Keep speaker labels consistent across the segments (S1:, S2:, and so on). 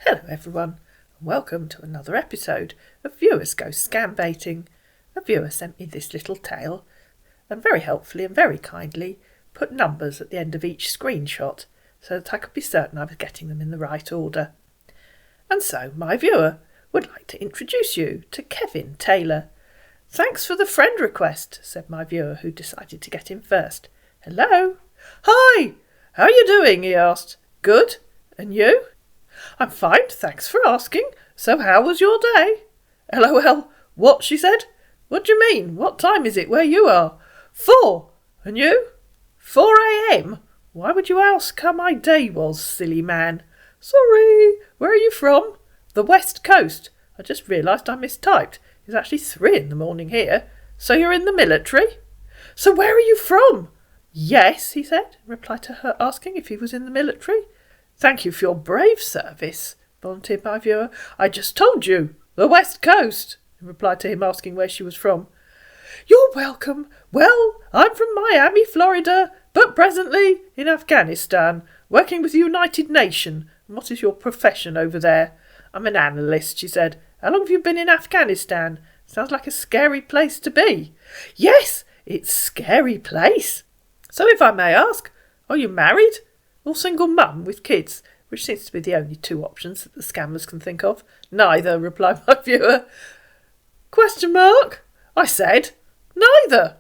S1: Hello everyone, and welcome to another episode of Viewers Go Scambaiting. A viewer sent me this little tale, and very helpfully and very kindly put numbers at the end of each screenshot so that I could be certain I was getting them in the right order. And so my viewer would like to introduce you to Kevin Taylor. Thanks for the friend request, said my viewer, who decided to get in first. Hello. Hi, how are you doing? He asked. Good, and you? I'm fine, thanks for asking. So how was your day? LOL. What? She said. What do you mean? What time is it where you are? 4. And you? 4 a.m. Why would you ask how my day was, silly man? Sorry. Where are you from? The West Coast. I just realised I mistyped. It's actually 3 in the morning here. So you're in the military? So where are you from? Yes, he said, in reply to her asking if he was in the military. Thank you for your brave service, volunteered my viewer. I just told you, the West Coast, in reply to him asking where she was from. You're welcome. Well, I'm from Miami, Florida, but presently in Afghanistan, working with the United Nations. And what is your profession over there? I'm an analyst, she said. How long have you been in Afghanistan? Sounds like a scary place to be. Yes, it's a scary place. So if I may ask, are you married? Or single mum with kids, which seems to be the only 2 options that the scammers can think of. Neither, replied my viewer. Question mark? I said, neither.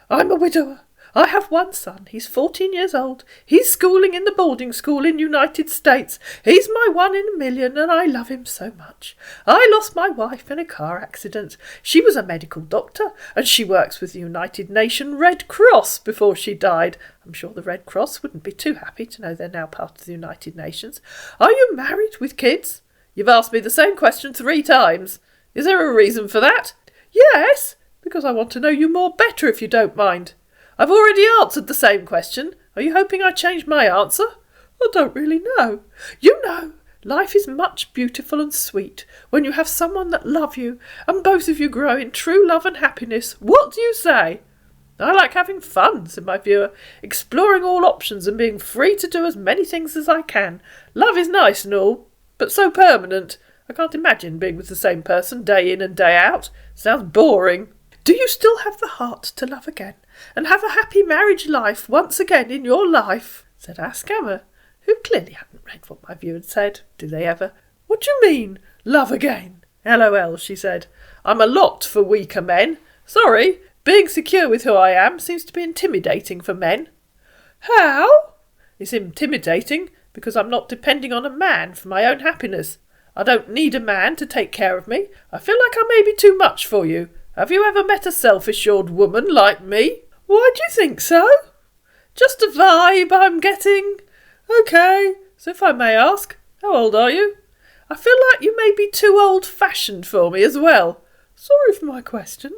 S1: I'm a widower. I have one son. He's 14 years old. He's schooling in the boarding school in United States. He's my 1 in a million and I love him so much. I lost my wife in a car accident. She was a medical doctor and she works with the United Nations Red Cross before she died. I'm sure the Red Cross wouldn't be too happy to know they're now part of the United Nations. Are you married with kids? You've asked me the same question 3 times. Is there a reason for that? Yes, because I want to know you more better if you don't mind. I've already answered the same question. Are you hoping I change my answer? I don't really know. You know, life is much beautiful and sweet when you have someone that loves you and both of you grow in true love and happiness. What do you say? I like having fun, said my viewer, exploring all options and being free to do as many things as I can. Love is nice and all, but so permanent. I can't imagine being with the same person day in and day out. Sounds boring. Do you still have the heart to love again and have a happy marriage life once again in your life? Said our scammer, who clearly hadn't read what my viewer had said. Do they ever? What do you mean, love again? LOL, she said. I'm a lot for weaker men. Sorry, being secure with who I am seems to be intimidating for men. How? It's intimidating because I'm not depending on a man for my own happiness. I don't need a man to take care of me. I feel like I may be too much for you. Have you ever met a self-assured woman like me? Why do you think so? Just a vibe I'm getting. OK, so if I may ask, how old are you? I feel like you may be too old-fashioned for me as well. Sorry for my question.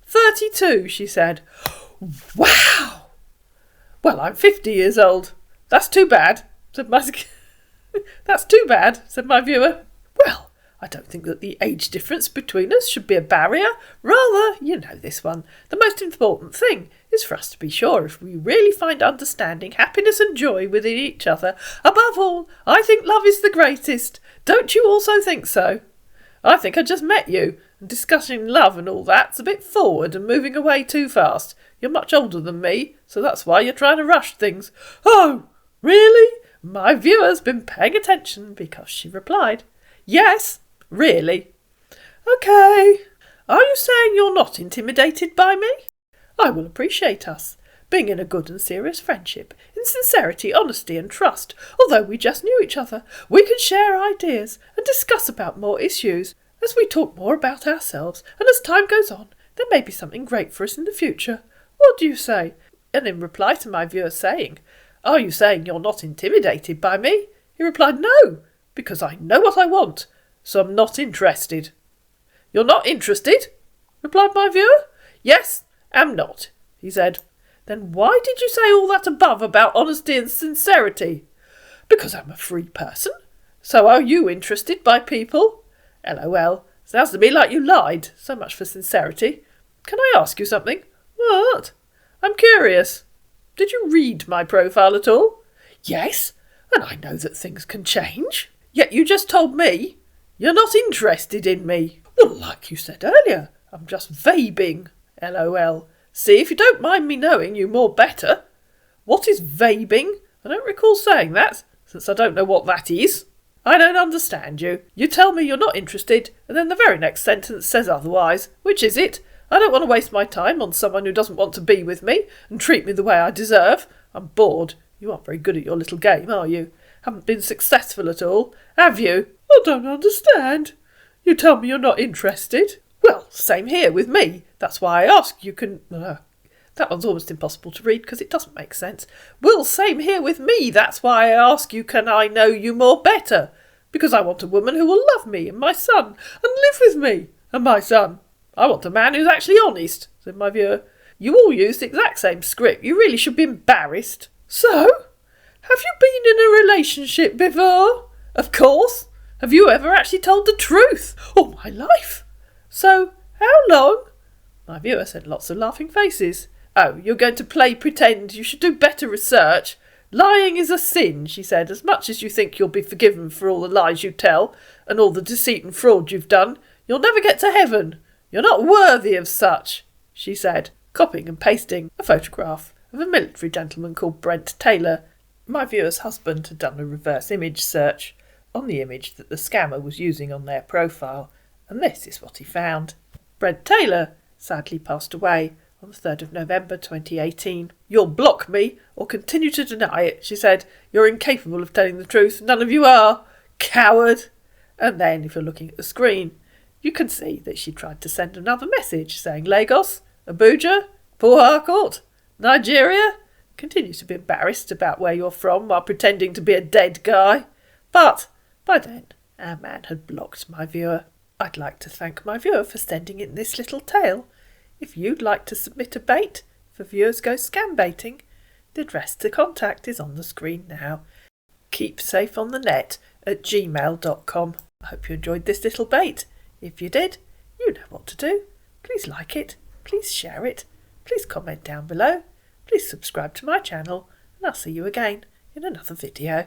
S1: 32, she said. Wow! Well, I'm 50 years old. That's too bad, said my... That's too bad, said my viewer. Well, I don't think that the age difference between us should be a barrier. Rather, you know this one, the most important thing is for us to be sure if we really find understanding, happiness and joy within each other. Above all, I think love is the greatest. Don't you also think so? I think I just met you, and discussing love and all that's a bit forward and moving away too fast. You're much older than me, so that's why you're trying to rush things. Oh, really? My viewer's been paying attention because she replied, yes, really. OK. Are you saying you're not intimidated by me? I will appreciate us being in a good and serious friendship, in sincerity, honesty and trust. Although we just knew each other, we can share ideas and discuss about more issues. As we talk more about ourselves and as time goes on, there may be something great for us in the future. What do you say? And in reply to my viewer saying, are you saying you're not intimidated by me? He replied, no, because I know what I want, so I'm not interested. You're not interested? Replied my viewer. Yes, am not, he said. Then why did you say all that above about honesty and sincerity? Because I'm a free person. So are you interested by people? LOL, sounds to me like you lied. So much for sincerity. Can I ask you something? What? I'm curious. Did you read my profile at all? Yes, and I know that things can change. Yet you just told me you're not interested in me. Well, like you said earlier, I'm just vaping. LOL. See if you don't mind me knowing you more better. What is vaping? I don't recall saying that, since I don't know what that is. I don't understand you. You tell me you're not interested, and then the very next sentence says otherwise. Which is it? I don't want to waste my time on someone who doesn't want to be with me and treat me the way I deserve. I'm bored. You aren't very good at your little game, are you? Haven't been successful at all, have you? I don't understand. You tell me you're not interested. Well, same here with me. That's why I ask you can... that one's almost impossible to read because it doesn't make sense. Well, same here with me. That's why I ask you, can I know you more better? Because I want a woman who will love me and my son and live with me and my son. I want a man who's actually honest, said my viewer. You all use the exact same script. You really should be embarrassed. So, have you been in a relationship before? Of course. Have you ever actually told the truth? All my life. So, how long? My viewer sent lots of laughing faces. Oh, you're going to play pretend. You should do better research. Lying is a sin, she said. As much as you think you'll be forgiven for all the lies you tell and all the deceit and fraud you've done, you'll never get to heaven. You're not worthy of such, she said, copying and pasting a photograph of a military gentleman called Brent Taylor. My viewer's husband had done a reverse image search on the image that the scammer was using on their profile, and this is what he found. Brent Taylor sadly passed away on the 3rd of November 2018. You'll block me or continue to deny it, she said. You're incapable of telling the truth. None of you are. Coward. And then, if you're looking at the screen, you can see that she tried to send another message saying Lagos, Abuja, Port Harcourt, Nigeria. Continue to be embarrassed about where you're from while pretending to be a dead guy. But by then, our man had blocked my viewer. I'd like to thank my viewer for sending in this little tale. If you'd like to submit a bait for Viewers Go Scambaiting, the address to contact is on the screen now. Keep safe on the net at gmail.com. I hope you enjoyed this little bait. If you did, you know what to do. Please like it, please share it, please comment down below, please subscribe to my channel, and I'll see you again in another video.